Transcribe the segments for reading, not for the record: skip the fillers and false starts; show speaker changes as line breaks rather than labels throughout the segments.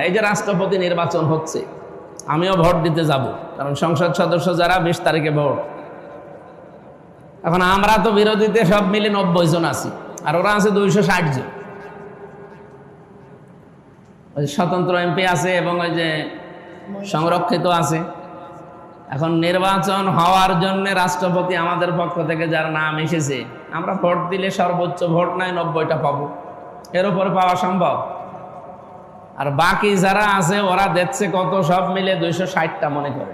এই যে রাষ্ট্রপতি নির্বাচন হচ্ছে, আমিও ভোট দিতে যাব, কারণ সংসদ সদস্য যারা 20 তারিখে ভোট। এখন আমরা তো বিরোধীতে সব মিলে 90 জন আছি, আর ওরা আছে 260 জন। ওই স্বতন্ত্র এমপি আছে এবং ওই যে সংরক্ষিত আছে। এখন নির্বাচন হওয়ার জন্য রাষ্ট্রপতি আমাদের পক্ষ থেকে যার নাম এসেছে, আমরা ভোট দিলে সর্বোচ্চ ভোট নাই 90টা পাবো, এর উপরে পাওয়া সম্ভব? আর বাকি যারা আছে ওরা দেখছে কত, সব মিলে 260টা মনে করে।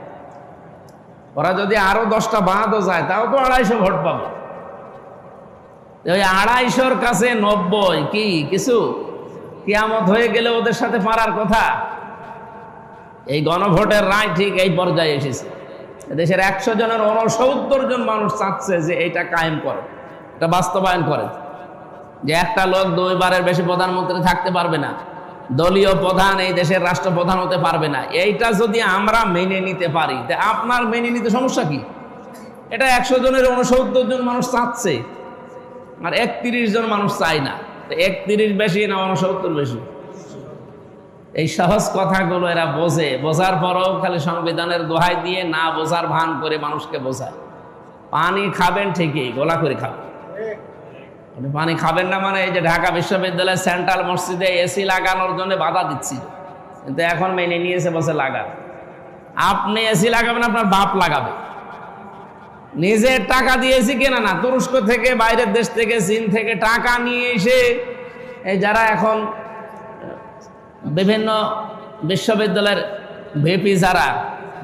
ওরা যদি আরো 10টা বাদও যায় তাও তো 250 ভোট পাবে। ওই 250-র কাছে 90 কি কিছু? কিয়ামত হয়ে গেলে ওদের সাথে পারার কথা। এই গণভোটের রায় ঠিক এই পর্যায়ে এসেছে। দেশের 100 জনের 69 জন মানুষ চাচ্ছে যে এটা কায়েম করে, এটা বাস্তবায়ন করে, যে একটা লোক 2 বারের বেশি প্রধানমন্ত্রী থাকতে পারবে না, দলীয় প্রধান এই দেশের রাষ্ট্রপ্রধান হতে পারবে না। এইটা যদি আমরা মেনে নিতে পারি, তা আপনার মেনে নিতে সমস্যা কি? এটা 100 জনের 69 জন মানুষ চাচ্ছে, আর 31 জন মানুষ চায় না। 31 বেশি না 69 বেশি? এই সহজ কথাগুলো এরা বোঝে, বোঝার পরও খালি সংবিধানের দোহাই দিয়ে না বোঝার ভান করে মানুষকে বোঝায়। পানি খাবেন ঠিকই, গোলা করে খাবেন। পানি খাবেন না মানে এই যে ঢাকা বিশ্ববিদ্যালয়ের সেন্ট্রাল মসজিদে এসি লাগানোর জন্য বাধা দিচ্ছি, কিন্তু এখন মেনে নিয়েছে, বসে লাগান। আপনি এসি লাগাবেন, আপনার বাপ লাগাবে। নিজের টাকা দিয়ে এসি কেনা না, তুরস্ক থেকে, বাইরের দেশ থেকে, চীন থেকে টাকা নিয়ে এসে এই যারা এখন বিভিন্ন বিশ্ববিদ্যালয়ের ভিপি যারা,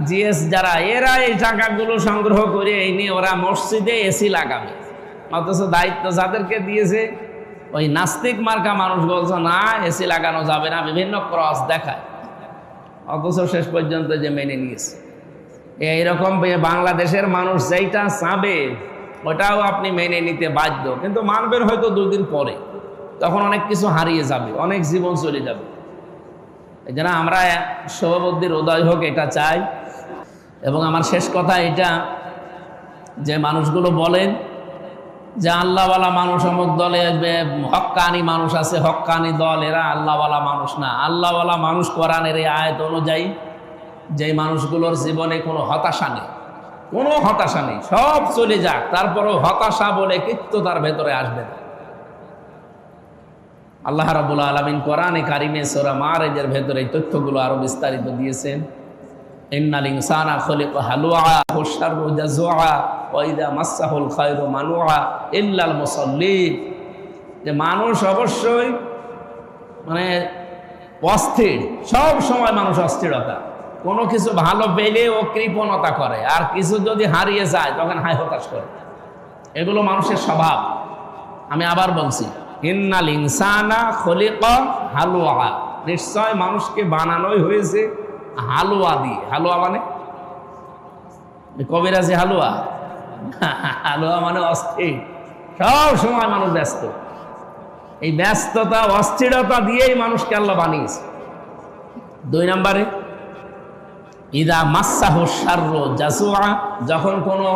জিএস যারা, এরা এই টাকাগুলো সংগ্রহ করে এই নিয়ে ওরা মসজিদে এসি লাগাবে। অথচ দায়িত্ব যাদেরকে দিয়েছে ওই নাস্তিক মার্কা মানুষ বলছে না, এসি লাগানো যাবে না, বিভিন্ন ক্রস দেখায়। অথচ শেষ পর্যন্ত যে মেনে নিয়েছে। এইরকম বাংলাদেশের মানুষ যেইটা চাবে ওটাও আপনি মেনে নিতে বাধ্য, কিন্তু মানবেন হয়তো 2 দিন পরে, তখন অনেক কিছু হারিয়ে যাবে, অনেক জীবন চলে যাবে। এই জন্য আমরা শুভবুদ্ধির উদয় হোক এটা চাই। এবং আমার শেষ কথা এটা, যে মানুষগুলো বলেন যে আল্লাহওয়ালা মানুষ অমুক দলে হক্কানি মানুষ আছে, হক্কানি দল, এরা আল্লাহওয়ালা মানুষ না। আল্লাহওয়ালা মানুষ কোরআনের এই আয়াত অনুযায়ী যে মানুষগুলোর জীবনে কোনো হতাশা নেই, কোনো হতাশা নেই, সব চলে যাক, তারপরও হতাশা বলে কিচ্ছু তার ভেতরে আসবে না। আল্লাহ রাব্বুল আলামিন কোরআনে কারিমে সূরা মাআরিজের ভেতরে এই তথ্যগুলো আরো বিস্তারিত দিয়েছেন। ইন্নাল ইনসানা খুলিকা হালুআ ওয়া শাররু জাযুআ ওয়া ইযা মাসসাহুল খায়রু মানুআ ইল্লাল মুসাল্লিন। যে মানুষ অবশ্যই মানে অস্থির, সব সময় মানুষ অস্থিরতা, কোনো কিছু ভালো পেলে ও কৃপণতা করে, আর কিছু যদি হারিয়ে যায় তখন হায় হতাশ করে। এগুলো মানুষের স্বভাব। আমি আবার বলছি, ইন্নাল ইনসানা খুলিকা হালুআ, নিশ্চয় মানুষকে বানানোই হয়েছে হালুয়া দিয়ে। হালুয়া মানে কবিরাজি হালুয়া? হালুয়া মানে অস্থির, সব সময় মানুষ ব্যস্ত। এই ব্যস্ততা, অস্থিরতা দিয়েই মানুষকে আল্লাহ বানিয়েছে। 2 নম্বরে, ইদা মাসসাহু শাররু জাযুআ, যখন কোনো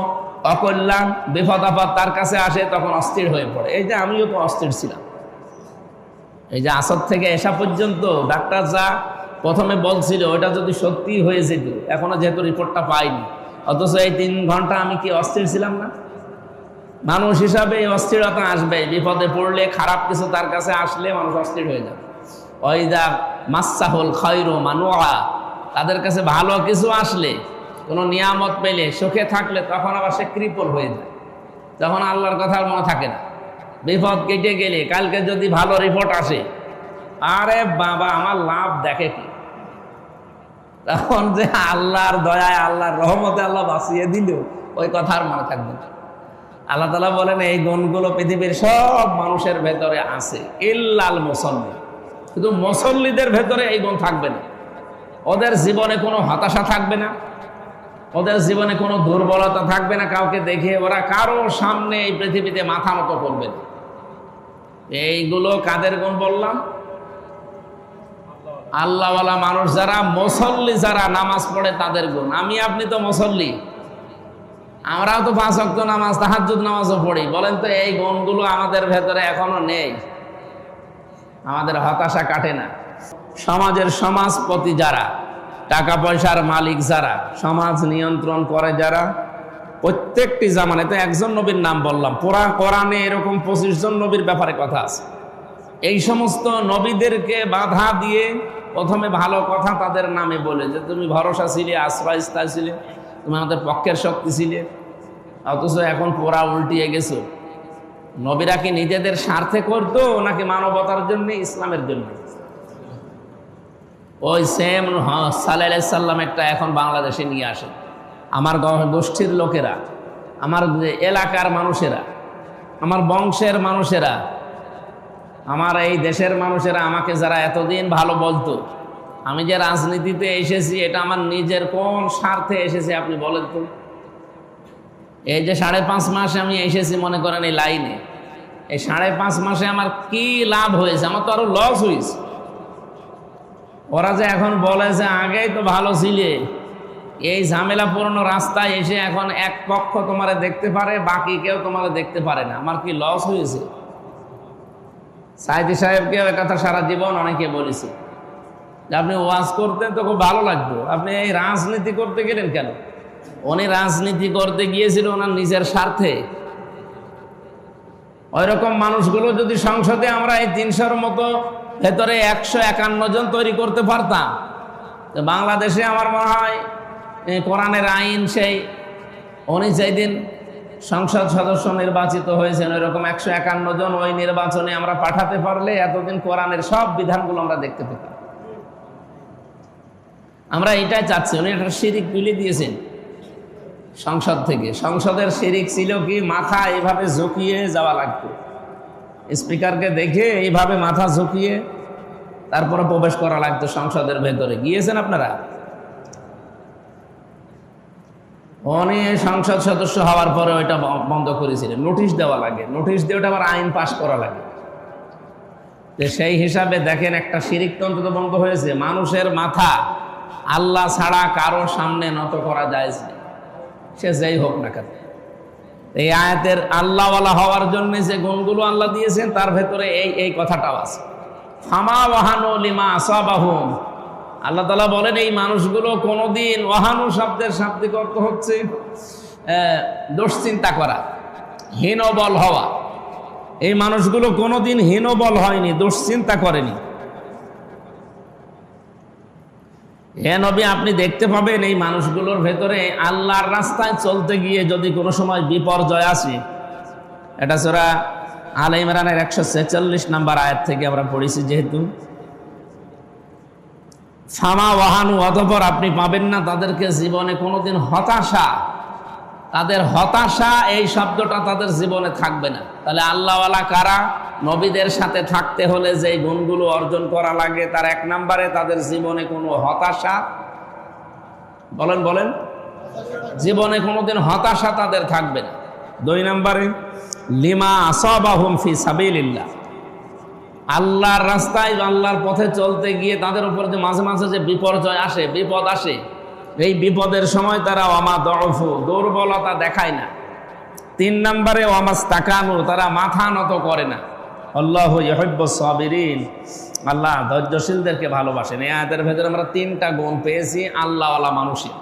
অকল্যাণ, বিপদ আপদ তার কাছে আসে তখন অস্থির হয়ে পড়ে। এই যে আমিও তো অস্থির ছিলাম, এই যে আসর থেকে এসা পর্যন্ত ডাক্তার যা প্রথমে বলছিল ওটা যদি সত্যি হয়ে যেত, এখনো যেহেতু রিপোর্টটা পাইনি, অথচ এই 3 ঘন্টা আমি কি অস্থির ছিলাম না? মানুষ হিসাবে অস্থিরতা আসবে, বিপদে পড়লে, খারাপ কিছু তার কাছে আসলে মানুষ অস্থির হয়ে যাবে। ওয়াইদা মাসসাহুল খায়রু মানুআ, তাদের কাছে ভালো কিছু আসলে, কোনো নিয়ামত পেলে, সুখে থাকলে, তখন আবার সে কৃপণ হয়ে যায়, তখন আল্লাহর কথা মনে থাকে না। বিপদ কেটে গেলে, কালকে যদি ভালো রিপোর্ট আসে, আরে বাবা আমার লাভ দেখে কি, তখন যে আল্লাহর দয়ায়, আল্লাহর রহমতে আল্লাহ বাঁচিয়ে দিল, ওই কথা আর মনে থাকবে না। আল্লাহ তাআলা বলেন এই গুণগুলো পৃথিবীর সব মানুষের ভেতরে আছে, ইল্লাল মুসাল্লি, শুধু মুসল্লিদের ভেতরে এই গুণ থাকবে না। ওদের জীবনে কোনো হতাশা থাকবে না, ওদের জীবনে কোনো দুর্বলতা থাকবে না, কাউকে দেখে ওরা কারো সামনে এই পৃথিবীতে মাথা মতো করবে না। এইগুলো কাদের গুণ বললাম? আল্লাহওয়ালা মানুষ যারা, মুসল্লি যারা, নামাজ পড়ে তাদের গুণ। আমি আপনি তো মুসল্লি, আমরাও তো 5 ওয়াক্ত নামাজ, তাহাজ্জুদ নামাজও পড়ি। বলেন তো এই গুণগুলো আমাদের ভেতরে এখনো নেই, আমাদের হতাশা কাটে না। সমাজের সমাজপতি যারা, টাকা পয়সার মালিক যারা, সমাজ নিয়ন্ত্রণ করে যারা, প্রত্যেকটি জামানে, তো একজন নবীর নাম বললাম, পুরা কোরআনে এরকম 25 জন নবীর ব্যাপারে কথা আছে। এই সমস্ত নবীদেরকে বাধা দিয়ে প্রথমে ভালো কথা তাদের নামে বলে যে তুমি ভরসা ছিলে, আশ্রয়স্থল ছিলে, তুমি আমাদের পক্ষের শক্তি ছিলে। অথচ এখন পুরা উল্টিয়ে গেছো। নবীরা কি নিজেদের স্বার্থে করতো নাকি মানবতার জন্য, ইসলামের জন্য? ওই সেম সাল্লাল্লাহু আলাইহি সাল্লাম একটা এখন বাংলাদেশে নিয়ে আসে। আমার গোষ্ঠীর লোকেরা, আমার এলাকার মানুষেরা, আমার বংশের মানুষেরা, আমার এই দেশের মানুষেরা আমাকে যারা এতদিন ভালো বলতো, আমি যে রাজনীতিতে এসেছি এটা আমার নিজের কোন স্বার্থে এসেছি আপনি বলেন তো? এই যে 5.5 মাস আমি এসেছি মনে করেন এই লাইনে, এই 5.5 মাসে আমার কি লাভ হয়েছে? আমার তো আরো লস হয়েছে। ওরা যে এখন বলে যে আগেই তো ভালো ছিলে, এই ঝামেলাপূর্ণ রাস্তায় এসে এখন এক পক্ষ তোমারে দেখতে পারে, বাকি কেউ তোমারে দেখতে পারে না, আমার কি লস হয়েছে? সাইদি সাহেবকে ওই কথা সারা জীবন অনেকে বলেছে যে আপনি ওয়াজ করতেন তো খুব ভালো লাগতো, আপনি এই রাজনীতি করতে গেলেন কেন? উনি রাজনীতি করতে গিয়েছিল ওনার নিজের স্বার্থে। ওই রকম মানুষগুলো যদি সংসদে আমরা এই 300-র মতো ভেতরে 151 জন তৈরি করতে পারতাম, তো বাংলাদেশে আমার মনে হয় কোরআনের আইন, সেই উনি যেদিন সংসদ সদস্য নির্বাচিত হয়েছেন ওই রকম 151 জন ওই নির্বাচনে আমরা পাঠাতে পারলে এতদিন কোরআনের সব বিধানগুলো আমরা দেখতে পেতাম। আমরা এটাই চাচ্ছি। উনি একটা শিরিক তুলে দিয়েছেন সংসদ থেকে। সংসদের শিরিক ছিল কি, মাথা এইভাবে ঝুঁকিয়ে যাওয়া লাগতো, স্পিকারকে দেখে এইভাবে মাথা ঝুঁকিয়ে তারপরে প্রবেশ করা লাগতো সংসদের ভেতরে। গিয়েছেন আপনারা? উনি সংসদ সদস্য হওয়ার পরে ওইটা বন্ধ করেছিলেন। নোটিশ দেওয়া লাগে, নোটিশ দিয়ে ওটা আবার আইন পাশ করা লাগে। তো সেই হিসাবে দেখেন একটা শিরিকতন্ত্র তো বন্ধ হয়েছে। মানুষের মাথা আল্লাহ ছাড়া কারোর সামনে নত করা যায় না, সে যেই হোক না কেন। এই আয়াতের আল্লাহওয়ালা হওয়ার জন্য যে গুণগুলো আল্লাহ দিয়েছেন তার ভেতরে এই কথাটাও আছে। ফামা ওয়াহানু লিমা আসাবাহুম, আল্লাহ তাআলা বলেন এই মানুষগুলো কোনোদিন, ওয়াহানু শব্দের শাব্দিক অর্থ হচ্ছে দুশ্চিন্তা করা, হীনবল হওয়া। এই মানুষগুলো কোনোদিন হীনবল হয়নি, দুশ্চিন্তা করেনি। হে নবী, আপনি দেখতে পাবেন এই মানুষগুলোর ভেতরে আল্লাহর রাস্তায় চলতে গিয়ে যদি কোনো সময় বিপর্যয় আসে। এটা সূরা আলে ইমরানের 146 নম্বর আয়াত থেকে আমরা পড়েছি। যেহেতু ফামা ওয়াহানু, অতঃপর আপনি পাবেন না তাদেরকে জীবনে কোনোদিন হতাশা। তাদের হতাশা এই শব্দটা তাদের জীবনে থাকবে না। তাহলে আল্লাহওয়ালা কারা? নবীদের সাথে থাকতে হলে যে গুণগুলো অর্জন করা লাগে তার 1 নম্বরে তাদের জীবনে কোনো হতাশা, বলেন জীবনে কোনোদিন হতাশা তাদের থাকবে না। 2 নম্বরে লিমা আসাবাহুম ফি সাবিলিল্লাহ, আল্লাহর রাস্তায় আল্লাহর পথে চলতে গিয়ে তাদের উপর যে মাঝে মাঝে যে বিপর্যয় আসে, বিপদ আসে, এই বিপদের সময় তারা ওয়ামা দউফু, দুর্বলতা দেখায় না। 3 নম্বরে ওয়ামাস্তাকানু, তারা মাথা নত করে না। আল্লাহু ইউহিব্বুস সাবিরিন, আল্লাহ ধৈর্যশীলদেরকে ভালোবাসেন। এই আয়াতের ভেতরে আমরা 3টা গুণ পেয়েছি আল্লাহওয়ালা মানুষের।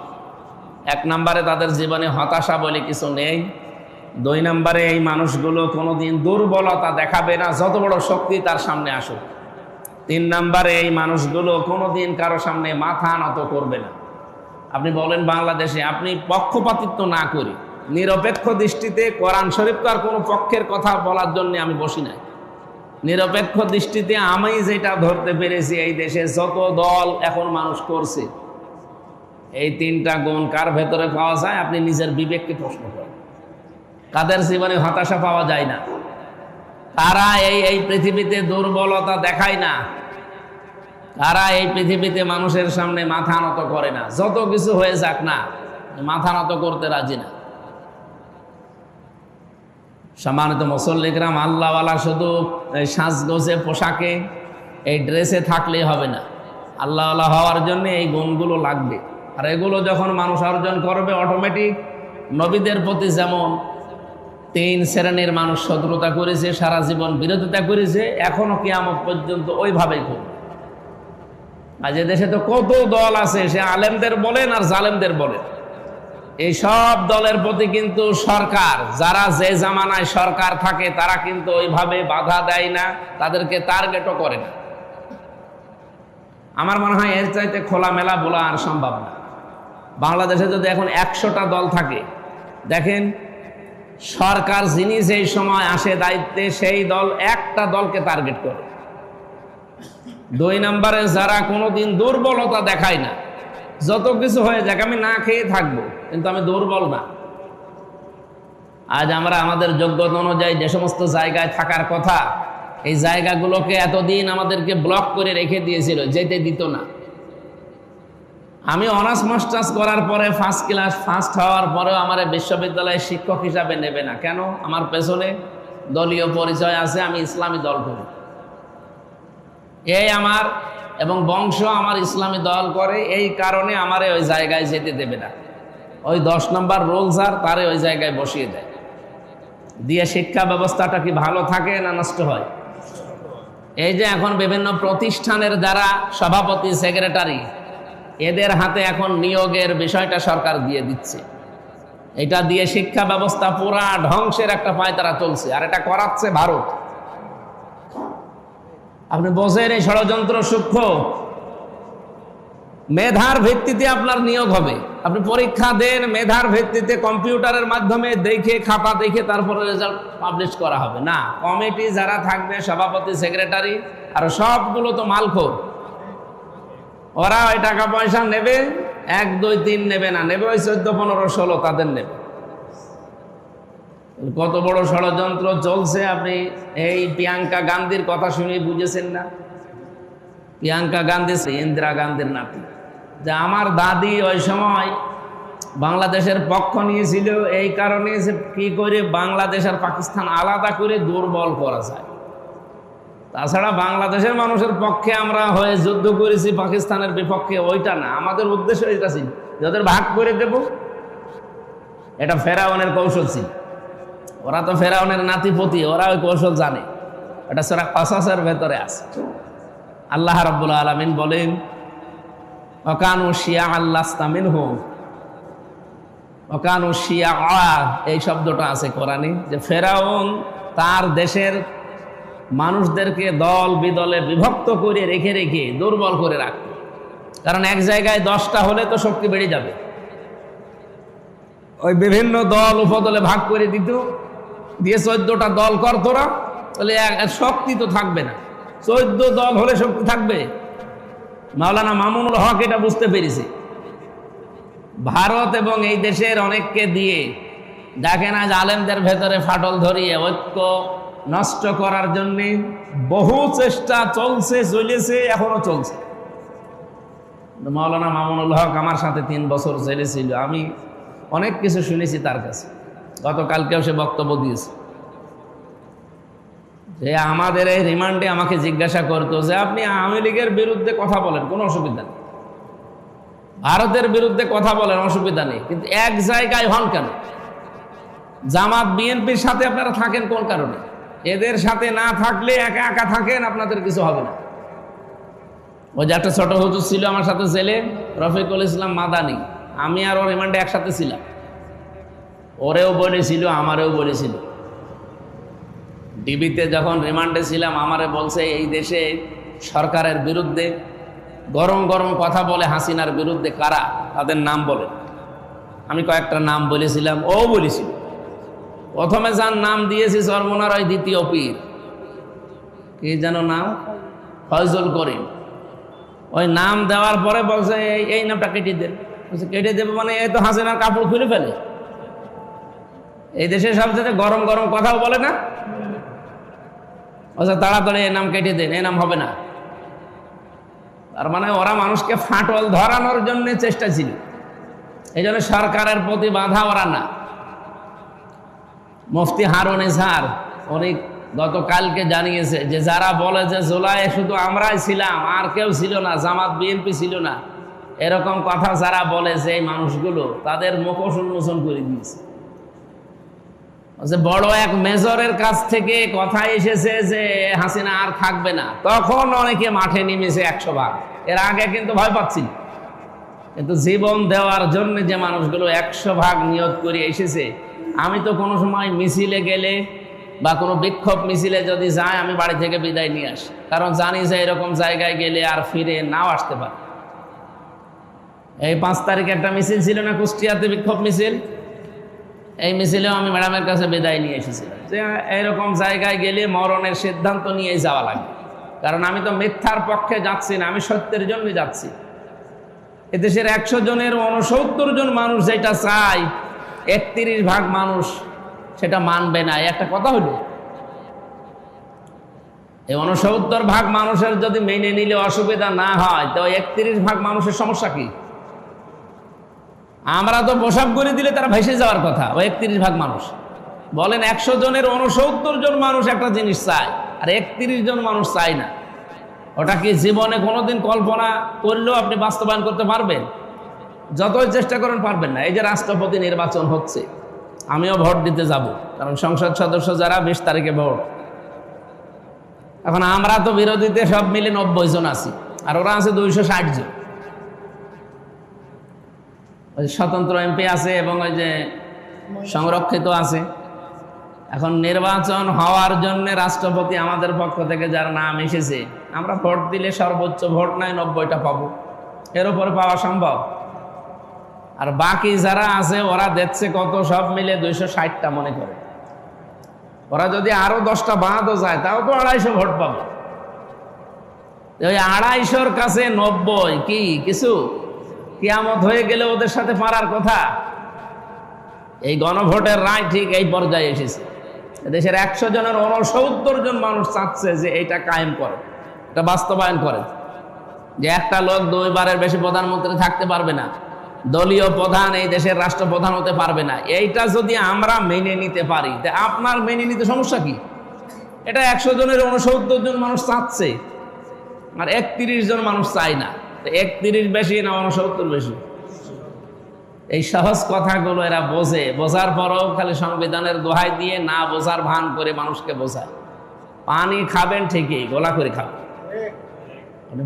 1 নম্বরে তাদের জীবনে হতাশা বলে কিছু নেই। 2 নম্বরে এই মানুষগুলো কোনোদিন দুর্বলতা দেখাবে না, যত বড় শক্তি তার সামনে আসুক। 3 নম্বরে এই মানুষগুলো কোনোদিন কারো সামনে মাথা নত করবে না। আপনি বলেন বাংলাদেশে আপনি পক্ষপাতিত্ব না করি, নিরপেক্ষ দৃষ্টিতে, কোরআন শরীফ তো আর কোনো পক্ষের কথা বলার জন্য আমি বসি নাই। নিরপেক্ষ দৃষ্টিতে আমি যেটা ধরতে পেরেছি, এই দেশে যত দল এখন মানুষ করছে, এই 3টা গুণ কার ভেতরে পাওয়া যায়? আপনি নিজের বিবেককে প্রশ্ন করেন। কাদের জীবনে হতাশা পাওয়া যায় না? তারা এই পৃথিবীতে দুর্বলতা দেখায় না, তারা এই পৃথিবীতে মানুষের সামনে মাথা নত করে না। যত কিছু হয়ে যাক না, মাথা নত করতে রাজি না। সম্মানিত মুসল্লিকরাম, আল্লাহওয়ালা শুধু সাজগোজে, পোশাকে, এই ড্রেসে থাকলেই হবে না। আল্লাহওয়ালা হওয়ার জন্য এই গুণগুলো লাগবে। আর এগুলো যখন মানুষ অর্জন করবে, অটোমেটিক নবীদের প্রতি যেমন 3 শ্রেণীর মানুষ শত্রুতা করেছে, সারা জীবন বিরোধিতা করেছে, এখনো কিয়ামত পর্যন্ত ওইভাবেই করবে। আর যে দেশে তো কত দল আছে, সে আলেমদের বলেন আর জালেমদের বলেন, এই সব দলের প্রতি কিন্তু সরকার, যারা যে জামানায় সরকার থাকে তারা কিন্তু ওইভাবে বাধা দেয় না, তাদেরকে টার্গেটও করে না। আমার মনে হয় এর চাইতে খোলামেলা বলা আর সম্ভব না। বাংলাদেশে যদি এখন 100টা দল থাকে, দেখেন সরকার যিনি যেই সময় আসে দায়িত্বে, সেই দল একটা দলকে টার্গেট করে। 2 নম্বরে যারা কোনোদিন দুর্বলতা দেখায় না, যত কিছু হয়ে যাক আমি না খেয়ে থাকবো, কিন্তু আমি দুর্বল না। আজ আমরা আমাদের যোগ্যতা অনুযায়ী যে সমস্ত জায়গায় থাকার কথা, এই জায়গাগুলোকে এতদিন আমাদেরকে ব্লক করে রেখে দিয়েছিল, যেতে দিত না। আমি অনার্স মাস্টার্স করার পরে ফার্স্ট ক্লাস ফার্স্ট হওয়ার পরেও আমার বিশ্ববিদ্যালয়ে শিক্ষক হিসাবে নেবে না কেন? আমার পেছনে দলীয় পরিচয় আছে, আমি ইসলামী দল করি, এই আমার এবং বংশ আমার ইসলামী দল করে, এই কারণে আমারে ওই জায়গায় যেতে দেবে না। ওই 10 নম্বর রোলসার তারে ওই জায়গায় বসিয়ে দেয়, দিয়ে শিক্ষা ব্যবস্থাটা কি ভালো থাকে না নষ্ট হয়? এই যে এখন বিভিন্ন প্রতিষ্ঠানের যারা সভাপতি সেক্রেটারি, এদের হাতে এখন নিয়োগের বিষয়টা সরকার দিয়ে দিচ্ছে। এটা দিয়ে শিক্ষা ব্যবস্থা পুরা ধ্বংসের একটা পায়তারা চলছে, আর এটা করাচ্ছে ভারত। আপনি বোঝেন এই ষড়যন্ত্র সূক্ষ্ম। মেধার ভিত্তিতে আপনার নিয়োগ হবে, আপনি পরীক্ষা দেন, মেধার ভিত্তিতে কম্পিউটারের মাধ্যমে দেখে খাতা দেখে তারপরে রেজাল্ট পাবলিশ করা হবে না। কমিটি যারা থাকবে, সভাপতি সেক্রেটারি, আর সবগুলো তো মালখোর। ওরা ওই টাকা পয়সা নেবে, 1 2 3 নেবে না, নেবে ওই 14 15 16 তাদের নেবে। কত বড় ষড়যন্ত্র চলছে আপনি এই প্রিয়াঙ্কা গান্ধীর কথা শুনে বুঝেছেন না? প্রিয়াঙ্কা গান্ধী ইন্দিরা গান্ধীর নাতি, যে আমার দাদি ওই সময় বাংলাদেশের পক্ষ নিয়েছিল এই কারণে যে কি করে বাংলাদেশ আর পাকিস্তান আলাদা করে দুর্বল করা যায়। তাছাড়া বাংলাদেশের মানুষের পক্ষে আমরা হয়ে যুদ্ধ করেছি, পাকিস্তানের বিপক্ষে ওইটা না, আমাদের উদ্দেশ্য এটা ছিল যাদের ভাগ করে দেব। এটা ফেরাউনের কৌশল ছিল। ওরা তো ফেরাউনের নাতিপতি, ওরা ওই কৌশল জানে। এটা সূরা কাসাসের ভেতরে আছে। আল্লাহ রাব্বুল আলামিন বলেন, ওয়াকানু শিয়াআন লাস্তা মিনহুম, ওয়াকানু শিয়াআ, এই শব্দটা আছে কোরআনে, যে ফেরাউন তার দেশের মানুষদেরকে দল বিদলে বিভক্ত করে রেখে রেখে দুর্বল করে রাখত। কারণ এক জায়গায় 10টা হলে তো শক্তি বেড়ে যাবে, ওই বিভিন্ন দল উপদলে ভাগ করে দিত, দিয়ে 14টা দল করতোরা, তাহলে শক্তি তো থাকবে না। 14 দল হলে শক্তি থাকবে? মাওলানা মামুনুল হক এটা বুঝতে পেরেছে। ভারত এবং এই দেশের অনেককে দিয়ে দেখেন আজ আলেমদের ভেতরে ফাটল ধরিয়ে ঐক্য নষ্ট করার জন্য বহু চেষ্টা চলছে, চলেছে, এখনো চলছে। মাওলানা মামুনুল হক আমার সাথে 3 বছর জেলে ছিল, আমি অনেক কিছু শুনেছি তার কাছে। গতকালকেও সে বক্তব্য দিয়েছে যে আমাদের এই রিমান্ডে আমাকে জিজ্ঞাসা করতো যে আপনি আওয়ামী লীগের বিরুদ্ধে কথা বলেন, কোনো অসুবিধা নেই, ভারতের বিরুদ্ধে কথা বলেন, অসুবিধা নেই, কিন্তু এক জায়গায় হন কেন? জামাত বিএনপির সাথে আপনারা থাকেন কোন কারণে? এদের সাথে না থাকলে একা একা থাকেন, আপনাদের কিছু হবে না। ওই যে একটা ছোট হুজুর ছিল আমার সাথে জেলে, রফিকুল ইসলাম মাদানি, আমি আর ওর রিমান্ডে একসাথে ছিলাম। ওরেও বলেছিল, আমারেও বলেছিল। ডিবিতে যখন রিমান্ডে ছিলাম, আমারে বলছে এই দেশে সরকারের বিরুদ্ধে গরম গরম কথা বলে হাসিনার বিরুদ্ধে কারা, তাদের নাম বলে। আমি কয়েকটা নাম বলেছিলাম, ও বলেছিল। প্রথমে যার নাম দিয়েছি সর্বনার ওই দ্বিতীয় পীর, কি যেন নাম, ফয়জুল করিম। ওই নাম দেওয়ার পরে বলছে এই নামটা কেটে দেন। কেটে দেবে মানে এই তো হাসিনার কাপড় খুলে ফেলে। এই দেশে সবচেয়ে গরম গরম কথাও বলে না, তাড়াতাড়ি এই নাম কেটে দেন, এই নাম হবে না। তার মানে ওরা মানুষকে ফাটল ধরানোর জন্য চেষ্টা ছিল। এই জন্য সরকারের প্রতি বাধা ওরা না। মুফতি হারুন ইজহার উনি গতকালকে জানিয়েছে যে যারা বলে যে জুলাই শুধু আমরাই ছিলাম আর কেউ ছিল না, জামাত বিএনপি ছিল না, এরকম কথা যারা বলে যে এই মানুষগুলো, তাদের মুখোশ উন্মোচন করে দিয়েছে। যে বড় এক মেজরের কাছ থেকে কথা এসেছে যে হাসিনা আর থাকবে না, তখন অনেকে মাঠে নেমেছে 100 ভাগ। এর আগে কিন্তু ভয় পাচ্ছিল, কিন্তু জীবন দেওয়ার জন্য যে মানুষগুলো 100 ভাগ নিয়ত করে এসেছে, আমি তো কোনো সময় মিছিলে গেলে বা কোনো বিক্ষোভ মিছিলে যদি যায়, আমি বাড়ি থেকে বিদায় নিয়ে আসি, কারণ জানি যে এরকম জায়গায় গেলে আর ফিরে নাও আসতে পারে। এই 5 তারিখে একটা মিছিল ছিল না, কুষ্টিয়াতে বিক্ষোভ মিছিল, এই মিছিলেও আমি ম্যাডামের কাছে বিদায় নিয়ে এসেছিলাম যে এরকম জায়গায় গেলে মরণের সিদ্ধান্ত নিয়েই যাওয়া লাগবে, কারণ আমি তো মিথ্যার পক্ষে যাচ্ছি না, আমি সত্যের জন্য যাচ্ছি। এদেশের 100 জনের 69 জন মানুষ যেটা চায়, 31 ভাগ মানুষ সেটা মানবে না। একটা কথা হলো, এই 69 ভাগ মানুষের যদি মেনে নিলে অসুবিধা না হয়, তো 31 ভাগ মানুষের সমস্যা কি? আমরা তো পোশাক করে দিলে তারা ভেসে যাওয়ার কথা। ওই 31 ভাগ মানুষ বলেন, 100 জনের 69 জন মানুষ একটা জিনিস চায়, আর 31 জন মানুষ চায় না। ওটা কি জীবনে কোনোদিন কল্পনা করলেও আপনি বাস্তবায়ন করতে পারবেন? যতই চেষ্টা করেন পারবেন না। এই যে রাষ্ট্রপতি নির্বাচন হচ্ছে, আমিও ভোট দিতে যাব, কারণ সংসদ সদস্য যারা 20 তারিখে ভোট। এখন আমরা তো বিরোধীতে সব মিলে 90 জন আছি, আর ওরা আছে 260 জন। স্বতন্ত্র এমপি আছে এবং ওই যে সংরক্ষিত আছে। এখন নির্বাচন হওয়ার জন্য রাষ্ট্রপতি আমাদের পক্ষ থেকে যার নাম এসেছে, আমরা ভোট দিলে সর্বোচ্চ ভোট নাই 90টা পাবো, এর উপরে পাওয়া সম্ভব। আর বাকি যারা আছে ওরা দেখছে কত, সব মিলে 260টা মনে করে। ওরা যদি আরো 10টা বাদও যায়, তাও তো 250 ভোট পাবে। ওই 250-র কাছে 90 কি কিছু? কিয়ামত হয়ে গেলে ওদের সাথে পারার কথা। এই গণভোটের রায় ঠিক এই পর্যায়ে এসেছে। দেশের 100 জনের 69 জন মানুষ চাচ্ছে যে এটা কায়েম করে, এটা বাস্তবায়ন করে, যে একটা লোক 2 বারের বেশি প্রধানমন্ত্রী থাকতে পারবে না, দলীয় প্রধান এই দেশের রাষ্ট্রপ্রধান হতে পারবে না। এইটা যদি আমরা মেনে নিতে পারি, আপনার মেনে নিতে সমস্যা কি? এটা 100 জনের 69 জন মানুষ চাচ্ছে, আর 31 জন মানুষ চায় না। 31 বেশি না 69 বেশি? এই সহজ কথাগুলো এরা বোঝে, বোঝার পরও খালি সংবিধানের দোহাই দিয়ে না বোঝার ভান করে মানুষকে বোঝায়। পানি খাবেন ঠিকই, গোলা করে খাবেন।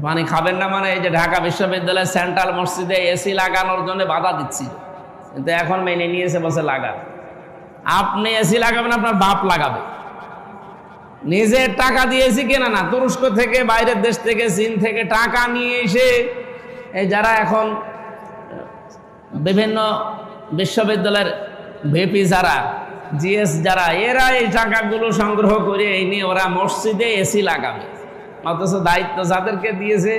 পানি খাবেন না মানে, এই যে ঢাকা বিশ্ববিদ্যালয়ের সেন্ট্রাল মসজিদে এসি লাগানোর জন্য বাধা দিচ্ছি, কিন্তু এখন মেনে নিয়েছে, বসে লাগা। আপনি এসি লাগাবেন, আপনার বাপ লাগাবে। নিজের টাকা দিয়েছি কেনা না, তুরস্ক থেকে, বাইরের দেশ থেকে, চীন থেকে টাকা নিয়ে এসে এই যারা এখন বিভিন্ন বিশ্ববিদ্যালয়ের ভিপি যারা, জিএস যারা, এরা এই টাকাগুলো সংগ্রহ করে এই নিয়ে ওরা মসজিদে এসি লাগাবে। অথচ দায়িত্ব যাদেরকে দিয়েছে,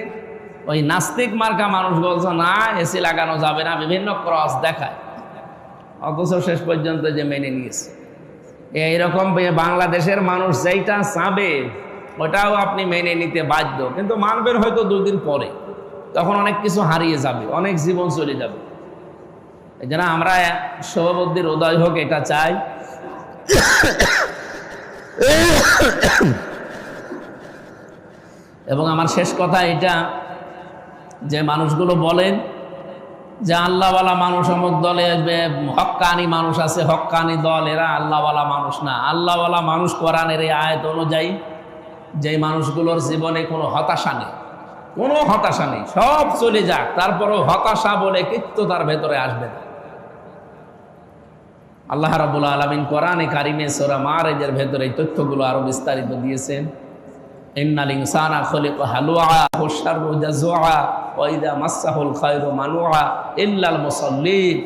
ওই নাস্তিক মার্কা মানুষ বলছে না, এসি লাগানো যাবে না, বিভিন্ন ক্রস দেখায়। অথচ শেষ পর্যন্ত যে মেনে নিয়েছে। এইরকম বাংলাদেশের মানুষ যেইটা চাবে ওটাও আপনি মেনে নিতে বাধ্য, কিন্তু মানবেন হয়তো 2 দিন পরে, তখন অনেক কিছু হারিয়ে যাবে, অনেক জীবন চলে যাবে। এই জন্য আমরা শুভবুদ্ধির উদয় হোক এটা চাই। এবং আমার শেষ কথা এটা, যে মানুষগুলো বলেন যে আল্লাহওয়ালা মানুষ অমুক দলে, হক্কানি মানুষ আছে, হক্কানি দল, এরা আল্লাহওয়ালা মানুষ না। আল্লাহওয়ালা মানুষ কোরআনের এই আয়াত অনুযায়ী, যে মানুষগুলোর জীবনে কোনো হতাশা নেই, কোনো হতাশা নেই, সব চলে যাক, তারপরও হতাশা বলে কিচ্ছু তার ভেতরে আসবে না। আল্লাহ রাব্বুল আলামিন কোরআনে কারিমে সূরা মাআরিজের ভেতরে এই তথ্যগুলো আরো বিস্তারিত দিয়েছেন। ইন্নাল ইনসানা খুলিকা হালুআ ওয়া শাররু জাযুআ ওয়া ইযা মাসসাহুল খায়রু মানুআ ইল্লাল মুসাল্লিন।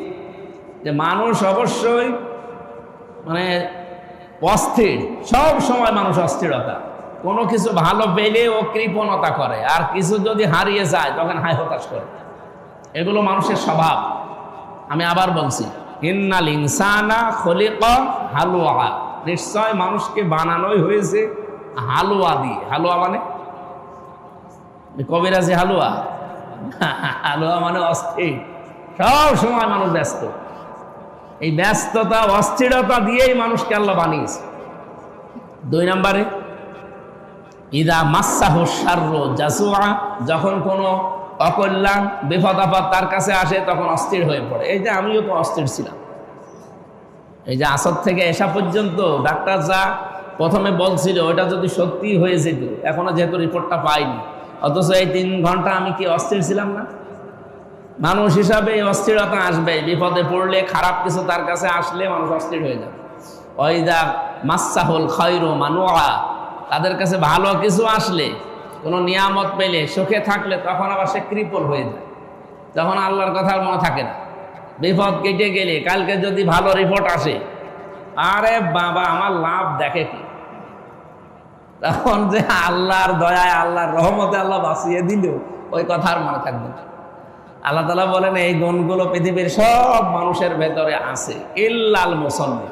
যে মানুষ অবশ্যই মানে অস্থির, সব সময় মানুষ অস্থিরতা, কোনো কিছু ভালো পেলে ও কৃপণতা করে, আর কিছু যদি হারিয়ে যায় তখন হায় হতাশ করে। এগুলো মানুষের স্বভাব। আমি আবার বলছি, ইন্নাল ইনসানা খুলিকা হালুআ, নিশ্চয় মানুষকে বানানোই হয়েছে হালুয়া দিয়ে। হালুয়া মানে কবিরাজি হালুয়া? হালুয়া মানে অস্থির, সব সময় মানুষ ব্যস্ত। এই ব্যস্ততা, অস্থিরতা দিয়েই মানুষকে আল্লাহ বানিয়েছে। 2 নম্বরে, ইদা মাসসাহু শাররু জাযুআ, যখন কোনো অকল্যাণ, বিপদ আপদ তার কাছে আসে তখন অস্থির হয়ে পড়ে। এই যে আমিও তো অস্থির ছিলাম, এই যে আসর থেকে এসা পর্যন্ত ডাক্তার যা প্রথমে বলছিল ওটা যদি সত্যি হয়ে যেত, এখনো যেহেতু রিপোর্টটা পাইনি, অথচ এই 3 ঘন্টা আমি কি অস্থির ছিলাম না? মানুষ হিসাবে এই অস্থিরতা আসবে, বিপদে পড়লে খারাপ কিছু তার কাছে আসলে মানুষ অস্থির হয়ে যাবে। ওইদা মাসাহুল খায়রু মানুআ, তাদের কাছে ভালো কিছু আসলে, কোনো নিয়ামত পেলে, সুখে থাকলে তখন আবার সে কৃপল হয়ে যায়, তখন আল্লাহর কথা মনে থাকে না। বিপদ কেটে গেলে কালকে যদি ভালো রিপোর্ট আসে, আরে বাবা আমার লাভ দেখে কি, তখন যে আল্লাহর দয়ায় আল্লাহর রহমতে আল্লাহ বাঁচিয়ে দিল ওই কথা আর মনে থাকবে না। আল্লাহ তাআলা বলেন এই গুণগুলো পৃথিবীর সব মানুষের ভেতরে আছে ইল্লাল মুসাল্লি,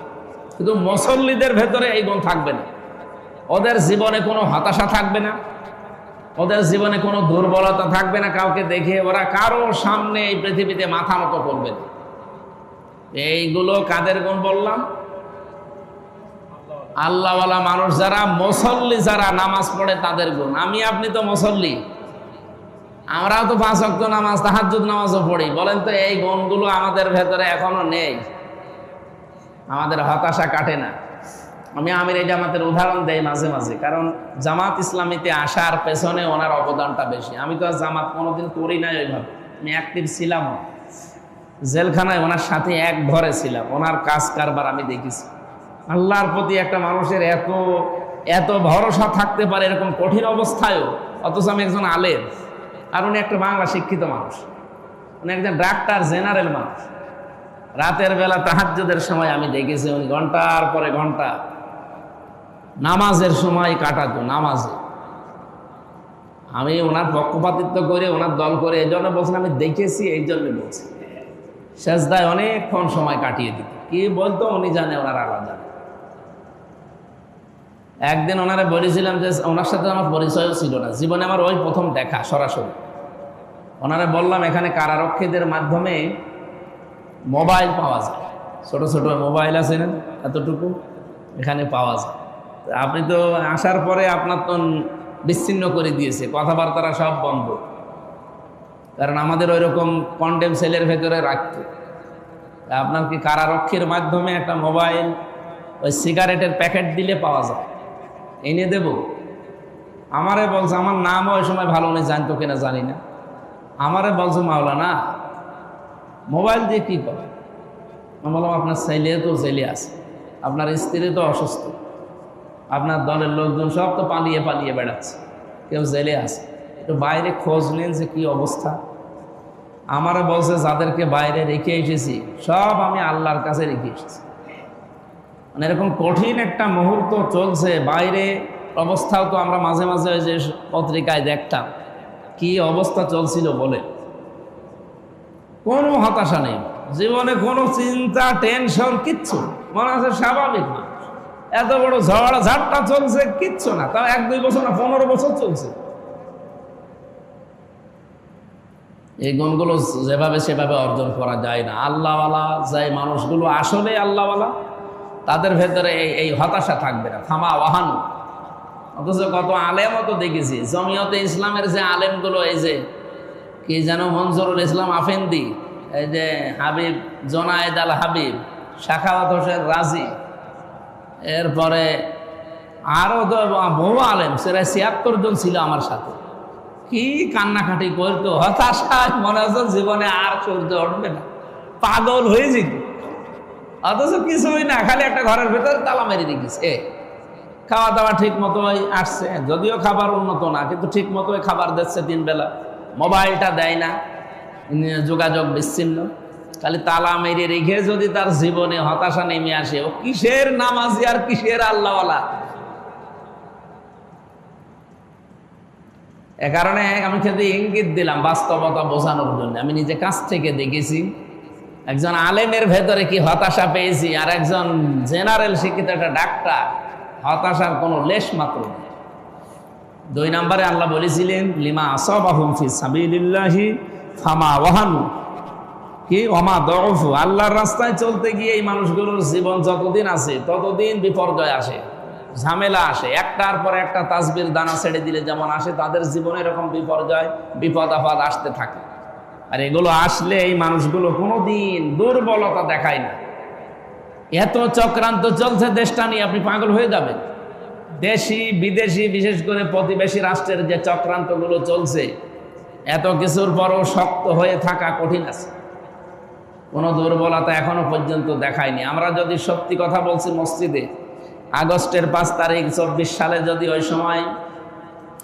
শুধু মুসল্লিদের ভেতরে এই গুণ থাকবে না। ওদের জীবনে কোনো হতাশা থাকবে না, ওদের জীবনে কোনো দুর্বলতা থাকবে না, কাউকে দেখে ওরা কারোর সামনে এই পৃথিবীতে মাথা নত করবে না। এইগুলো কাদের গুণ বললাম? আল্লাহওয়ালা মানুষ যারা, মুসল্লি যারা, নামাজ পড়ে তাদের গুণ। আমি আপনি তো মুসল্লি, আমরাও তো 5 ওয়াক্ত নামাজ, তাহাজ্জুদ নামাজও পড়ি। বলেন তো এই গুণগুলো আমাদের ভেতরে এখনো নেই, আমাদের হতাশা কাটে না। আমি আমির এই জামাতের উদাহরণ দেই মাঝে মাঝে, কারণ জামাত ইসলামীতে আসার পেছনে ওনার অবদানটা বেশি। আমি তো আর জামাত কোনোদিন করি নাই ওইভাবে, আমি অ্যাক্টিভ ছিলাম, জেলখানায় ওনার সাথে এক ঘরে ছিলাম, ওনার কাজ কারবার আমি দেখেছি। আল্লাহর প্রতি একটা মানুষের এত এত ভরসা থাকতে পারে এরকম কঠিন অবস্থায়ও, অথচ আমি একজন আলেম, আর উনি একটা বাংলা শিক্ষিত মানুষ, উনি একজন ডাক্তার জেনারেল মানুষ। রাতের বেলা তাহাজ্জুদের সময় আমি দেখেছি উনি ঘন্টার পরে ঘন্টা নামাজের সময় কাটাতো নামাজে। আমি ওনার পক্ষপাতিত্ব করে, ওনার দল করে এই জন্য বলছেন, আমি দেখেছি এই জন্য বলছি। সেজদায় অনেকক্ষণ সময় কাটিয়ে দিত, কি বলতো উনি জানে, ওনার আল্লাহ জানে। একদিন ওনারে বলেছিলাম যে, ওনার সাথে আমার পরিচয়ও ছিল না, জীবনে আমার ওই প্রথম দেখা সরাসরি। ওনারে বললাম এখানে কারারক্ষীদের মাধ্যমে মোবাইল পাওয়া যায়, ছোট ছোট মোবাইল আছে না এতটুকু, এখানে পাওয়া যায়। আপনি তো আসার পরে আপনার তো বিচ্ছিন্ন করে দিয়েছে, কথাবার্তারা সব বন্ধ, কারণ আমাদের ওই রকম কন্ডেম সেলের ভেতরে রাখতো। আপনার কি কারারক্ষীর মাধ্যমে একটা মোবাইল, ওই সিগারেটের প্যাকেট দিলে পাওয়া যায়, এনে দেব? আমারে বলছে, আমার নামও ওই সময় ভালো নেই, জানতো কিনা জানি না, আমারে বলছে মাওলানা মোবাইল দিয়ে কী করে? আমি বললাম আপনার ছেলে তো জেলে আছে, আপনার স্ত্রী তো অসুস্থ, আপনার দলের লোকজন সব তো পালিয়ে পালিয়ে বেড়াচ্ছে, কেউ জেলে আছে, একটু বাইরে খোঁজ নেন যে কী অবস্থা। আমারও বলছে যাদেরকে বাইরে রেখে এসেছি সব আমি আল্লাহর কাছে রেখে এসেছি। মানে এরকম কঠিন একটা মুহূর্ত চলছে, বাইরে অবস্থাও তো আমরা মাঝে মাঝে ওই যে পত্রিকায় দেখতাম কি অবস্থা চলছিল বলে। কোনো হতাশা নেই জীবনে, কোনো চিন্তা টেনশন কিচ্ছু, মনে আছে স্বাভাবিক না। এত বড় ঝড় ঝাপটা চলছে, কিচ্ছু না, তাও 1-2 বছর না 15 বছর চলছে। এই গুণগুলো যেভাবে সেভাবে অর্জন করা যায় না। আল্লাহওয়ালা যে মানুষগুলো আসলে আল্লাহওয়ালা, তাদের ভেতরে এই হতাশা থাকবে না, থামা ওয়াহানো। অথচ কত আলেমও তো দেখেছি, জমিয়তে ইসলামের যে আলেমগুলো, এই যে কি যেন মনজুরুল ইসলাম আফেন্দি, এই যে হাবিব জোনায়েদ আল হাবিব, শাখাওয়াত হোসেন রাজি, এরপরে আরও তো বহু আলেম, সেটা 76 জন ছিল আমার সাথে। কি কান্নাকাটি করতো, হতাশায় মনে হচ্ছে জীবনে আর সূর্য উঠবে না, পাগল হয়ে যেত। অথচ কিছুই না, খালি একটা ঘরের ভেতর তালা মেরে রেখেছে। খাওয়া দাওয়া ঠিক মতোই আসছে, যদিও খাবার উন্নত না, কিন্তু ঠিক মতোই খাবার দিচ্ছে 3 বেলা। মোবাইলটা দেয় না, যোগাযোগ বিচ্ছিন্ন, খালি তালা মেরে রেখে যদি তার জীবনে হতাশা নেমে আসে, ও কিসের নামাজি আর কিসের আল্লাহওয়ালা। এ কারণে আমি খেতে ইঙ্গিত দিলাম বাস্তবতা বোঝানোর জন্য। আমি নিজে কাছ থেকে দেখেছি একজন আলেমের ভেতরে কি হতাশা পেয়েছি, আর একজন জেনারেল শিক্ষিত একটা ডাক্তার, হতাশার কোনো লেশ মাত্র নেই। 2 নম্বরে আল্লাহ বলেছিলেন লিমা আসাবাহুম ফি সাবিলিল্লাহি ফামা ওয়াহানু, কি ওমা দউফু। আল্লাহর রাস্তায় চলতে গিয়ে এই মানুষগুলোর জীবন যতদিন আছে ততদিন বিপর্যয় আসে, ঝামেলা আসে। একটার পর একটা তাসবির দানা ছেড়ে দিলে যেমন আসে, তাদের জীবনে এরকম বিপর্যয় বিপদ আপদ আসতে থাকে। আর এগুলো আসলে এই মানুষগুলো কোনোদিন দুর্বলতা দেখায় না, এত চক্রান্ত চলছে দেশটা নিয়ে, আপনি পাগল হয়ে যাবেন। দেশি বিদেশি বিশেষ করে প্রতিবেশী রাষ্ট্রের যে চক্রান্তগুলো চলছে, এত কিছুর পরও শক্ত হয়ে থাকা কঠিন আছে। কোনো দুর্বলতা এখনো পর্যন্ত দেখায়নি। আমরা যদি সত্যি কথা বলছি, মসজিদে আগস্টের 5 তারিখ 24 সালে যদি ওই সময়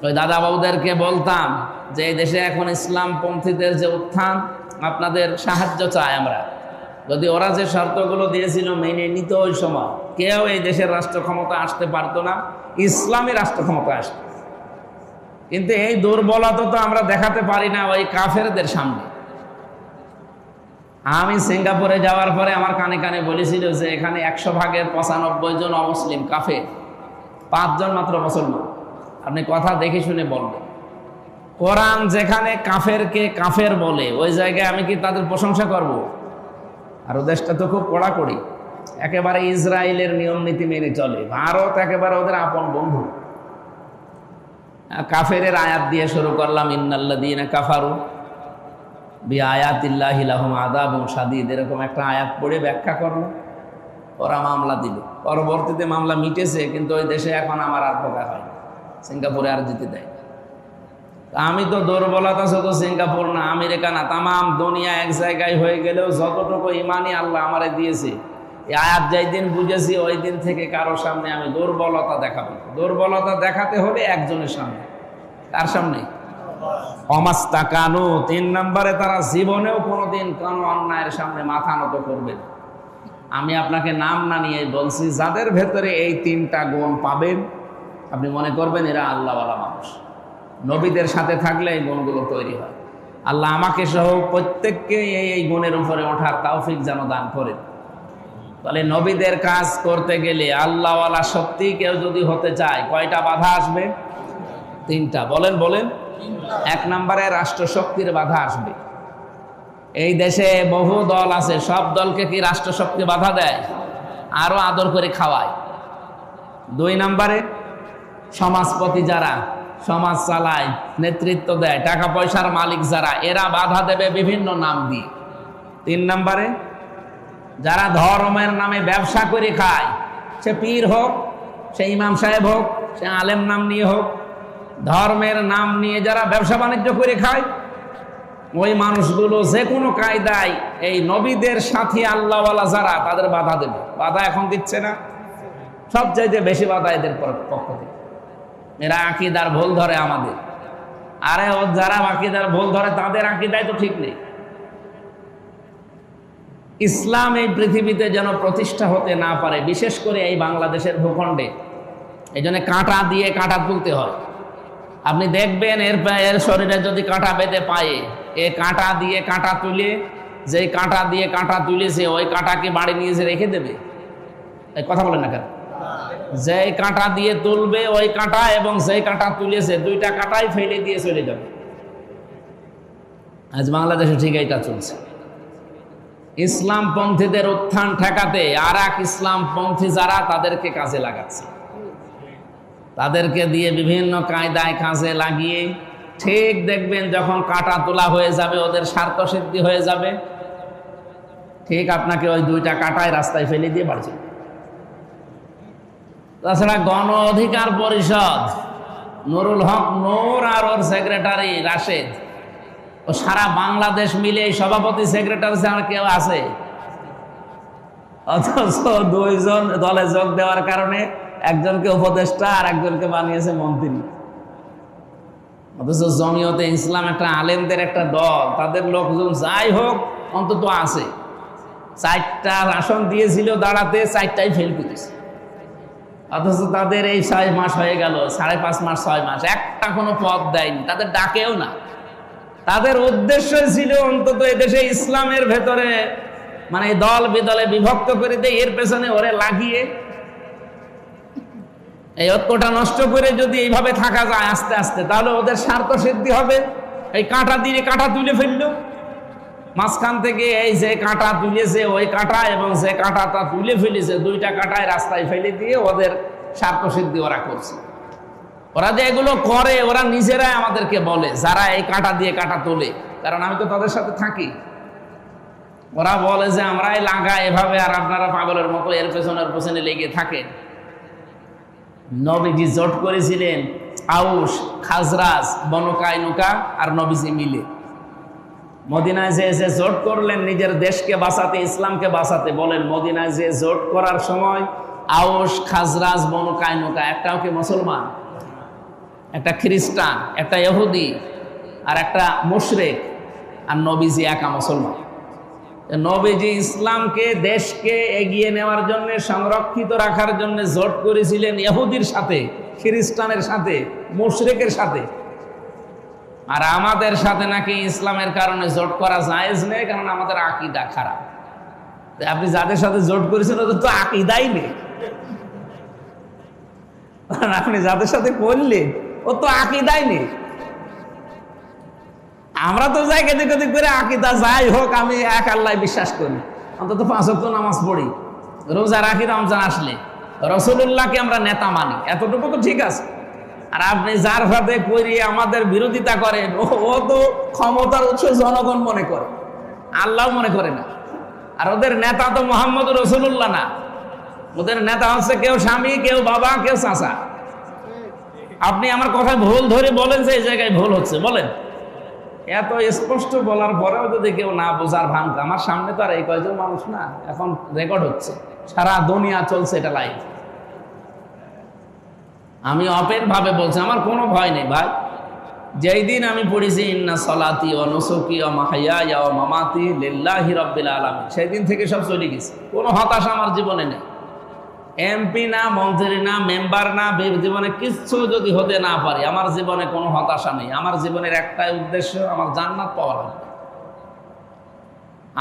ওই দাদা বাবুদেরকে বলতাম যে এই দেশে এখন ইসলামপন্থীদের যে উত্থান, আপনাদের সাহায্য চাই আমরা, যদি ওরা যে শর্তগুলো দিয়েছিল মেনে নিত, ওই সময় কেউ এই দেশের রাষ্ট্র ক্ষমতা আসতে পারতো না, ইসলামী রাষ্ট্র ক্ষমতা আসতো। কিন্তু এই দুর্বলতা তো আমরা দেখাতে পারি না ওই কাফেরদের সামনে। আমি সিঙ্গাপুরে যাওয়ার পরে আমার কানে কানে বলেছিল যে এখানে 100 ভাগের 95 জন অমুসলিম কাফের, 5 জন মাত্র মুসলমান। আপনি কথা দেখে শুনে বলবেন। কোরআন যেখানে কাফেরকে কাফের বলে, ওই জায়গায় আমি কি তাদের প্রশংসা করব? আর ও দেশটা তো খুব কড়াকড়ি, একেবারে ইসরায়েলের নিয়ম নীতি মেনে চলে। ভারত একেবারে ওদের আপন বন্ধু। কাফেরের আয়াত দিয়ে শুরু করলাম, ইন্নাল্লাযীনা কাফারু বিআয়াতিল্লাহি লাহুম আযাবুন শাদীদ, এরকম একটা আয়াত পড়ে ব্যাখ্যা করলো। ওরা মামলা দিল, পরবর্তীতে মামলা মিটেছে, কিন্তু ওই দেশে এখন আমার আর ঢোকা হয়, সিঙ্গাপুরে আর যেতে দেয়। আমি তো দুর্বলতা শুধু সিঙ্গাপুর না, আমেরিকা না, তামাম দুনিয়া এক জায়গায় হয়ে গেলেও যতটুকু ইমানই আল্লাহ আমারে দিয়েছে, এই আয়াত যেই দিন বুঝেছি ওই দিন থেকে কারোর সামনে আমি দুর্বলতা দেখাবো। দুর্বলতা দেখাতে হলে একজনের সামনে। কার সামনে? অমাস্তাকানু। 3 নম্বরে তারা জীবনেও কোনোদিন কোনো অন্যায়ের সামনে মাথা নত করবে না। আমি আপনাকে নাম না নিয়ে বলছি, যাদের ভেতরে এই 3টা গুণ পাবেন, আপনি মনে করবেন এরা আল্লাহওয়ালা মানুষ। নবীদের সাথে থাকলে এই গুণগুলো তৈরি হয়। আল্লাহ আমাকে সহ প্রত্যেককে এই গুণের উপরে ওঠার তৌফিক যেন দান করেন। তাহলে নবীদের কাজ করতে গেলে, আল্লাহওয়ালা সত্যি কেউ যদি হতে চায়, কয়টা বাধা আসবে? 3টা। বলেন বলেন। 1 নম্বরে রাষ্ট্রশক্তির বাধা আসবে। এই দেশে বহু দল আছে, সব দলকে কি রাষ্ট্রশক্তি বাধা দেয়? আরো আদর করে খাওয়ায়। 2 নম্বরে সমাজপতি যারা সমাজ চালায়, নেতৃত্ব দেয়, টাকা পয়সার মালিক যারা, এরা বাধা দেবে বিভিন্ন নাম দিয়ে। 3 নম্বরে যারা ধর্মের নামে ব্যবসা করে খায়, সে পীর হোক, সে ইমাম সাহেব হোক, সে আলেম নাম নিয়ে হোক, ধর্মের নাম নিয়ে যারা ব্যবসা বাণিজ্য করে খায়, ওই মানুষগুলো যে কোনো কায়দায় এই নবীদের সাথী আল্লাহওয়ালা যারা, তাদের বাধা দেবে। বাধা এখন দিচ্ছে না? সবচাইতে বেশি বাধা এদের পক্ষ থেকে। এরা আকীদার ভুল ধরে আমাদের। আরে ও যারা আকীদার ভুল ধরে, তাদের আকীদায় তো ঠিক নেই। ইসলাম এই পৃথিবীতে যেন প্রতিষ্ঠা হতে না পারে, বিশেষ করে এই বাংলাদেশের ভূখণ্ডে, এই জন্য কাঁটা দিয়ে কাঁটা তুলতে হয়। আপনি দেখবেন এর শরীরে যদি কাঁটা বেঁধে পায়ে, এ কাঁটা দিয়ে কাঁটা তুলে, যে কাঁটা দিয়ে কাঁটা তুলেছে ওই কাঁটাকে বাড়ি নিয়ে এসে রেখে দেবে। এই কথা বলেন না কেন? যে কাঁটা দিয়ে তুলবে ওই কাঁটা, এবং যে কাঁটা তুলেছে 2টা কাঁটাই ফেলে দিয়ে চলে যাবে। আজ বাংলাদেশে ঠিক এইটা চলছে। ইসলামপন্থীদের উত্থান ঠেকাতে আর এক ইসলামপন্থী যারা, তাদেরকে কাজে লাগাচ্ছে। তাদেরকে দিয়ে বিভিন্ন কায়দায় কাজে লাগিয়ে, ঠিক দেখবেন যখন কাঁটা তোলা হয়ে যাবে, ওদের স্বার্থ সিদ্ধি হয়ে যাবে, ঠিক আপনাকে ওই 2টা কাঁটায় রাস্তায় ফেলে দিয়ে বাড়ছে। তাছাড়া গণ অধিকার পরিষদ, নুরুল হক নূর আর ওর সেক্রেটারি রাশেদ, ও সারা বাংলাদেশ মিলে এই সভাপতি সেক্রেটারি ছাড়া কেউ আছে? অথচ 2 জন দলে যোগ দেওয়ার কারণে একজনকে উপদেষ্টা আর একজনকে বানিয়েছে মন্ত্রী। অথচ জমিয়তে ইসলাম একটা আলেমদের একটা দল, তাদের লোকজন যাই হোক অন্তত আছে। 4টা আসন দিয়েছিল দাঁড়াতে, 4টাই ফেল করেছে। অথচ তাদের এই 6 মাস হয়ে গেল, 5.5 মাস 6 মাস, একটা কোনো পদ দেয়নি, তাদের ডাকেও না। তাদের উদ্দেশ্য ছিল অন্তত এদেশে ইসলামের ভেতরে মানে দল বিদলে বিভক্ত করে দেয়, এর পেছনে ওরে লাগিয়ে এই ঐক্যটা নষ্ট করে যদি এইভাবে থাকা যায় আস্তে আস্তে, তাহলে ওদের স্বার্থ সিদ্ধি হবে। এই কাঁটা দিয়ে কাঁটা তুলে ফেললো, মাঝখান থেকে এই যে কাঁটা তুলেছে ওই কাঁটা এবং যে কাঁটাটা তুলে ফেলেছে, 2টা কাঁটায় রাস্তায় ফেলে দিয়ে ওদের স্বার্থ সিদ্ধি ওরা করছে। ওরা যে এগুলো করে, ওরা নিজেরাই আমাদেরকে বলে, যারা এই কাঁটা দিয়ে কাঁটা তোলে, কারণ আমি তো তাদের সাথে থাকি। ওরা বলে যে আমরাই লাগা এভাবে, আর আপনারা পাগলের মতো এর পেছনে লেগে থাকেন। নবীজি জোট করেছিলেন আউস, খাজরাজ, বনু কায়নুকা আর নবীজি মিলে মদিনায় যে জোট করলেন নিজের দেশকে বাঁচাতে, ইসলামকে বাঁচাতে। বলেন মদিনায় যে জোট করার সময় আউস, খাজরাজ, বনু কায়নুকা একটাও কি মুসলমান? একটা খ্রিস্টান, একটা ইহুদি আর একটা মুশরিক, আর নবীজি একা মুসলমান। নবীজি ইসলামকে, দেশকে এগিয়ে নেওয়ার জন্য, সংরক্ষিত রাখার জন্য জোট করেছিলেন ইহুদির সাথে, খ্রিস্টানের সাথে, মুশরিকের সাথে। আর আমাদের সাথে নাকি ইসলামের কারণে জোট করা জায়েজ নেই, কারণ আমাদের আকীদা খারাপ। আপনি যাদের সাথে জোট করেছেন ওদের তো আকীদাই নেই। আপনি যাদের সাথে করলেন ও তো আকীদাই নেই। আমরা তো যাই কেদিক কেদিক করে আকীদা যাই হোক, আমি এক আল্লাহ বিশ্বাস করি, অন্তত 5 ওয়াক্ত নামাজ পড়ি, রোজা রাখি, রমজান আসলে রাসূলুল্লাহকে আমরা নেতা মানি, এতটুকু তো ঠিক আছে। আর আপনি যার সাথে করি আমাদের বিরোধিতা করেন, ও তো ক্ষমতার উৎস জনগণ মনে করে, আল্লাহ মনে করে না। আর ওদের নেতা তো মুহাম্মদ রাসূলুল্লাহ না, ওদের নেতা হচ্ছে কেউ স্বামী, কেউ বাবা, কেউ চাচা। আপনি আমার কথা ভুল ধরে বলেন যে এই জায়গায় ভুল হচ্ছে, বলেন। এত স্পষ্ট বলার পরেও যদি কেউ না বোঝার ভান, আমার সামনে তো আর এই কয়জন মানুষ না, এখন রেকর্ড হচ্ছে, সারা দুনিয়া চলছে এটা লাইভ। আমি অপেন ভাবে বলছি, আমার কোনো ভয় নেই ভাই। যেই দিন আমি পড়েছি ইন্না সলাতি ওয়া নুসুকি ওয়া মাহইয়ায়া ওয়া মামাতি লিল্লাহি রাব্বিল আলামিন, সেই দিন থেকে সব চলে গেছে। কোনো হতাশা আমার জীবনে নেই। এমপি না, মন্ত্রী না, মেম্বার না, জীবনে কিচ্ছু যদি হতে না পারি, আমার জীবনে কোনো হতাশা নেই। আমার জীবনের একটাই উদ্দেশ্য, আমার জান্নাত পাওয়া লাগবে।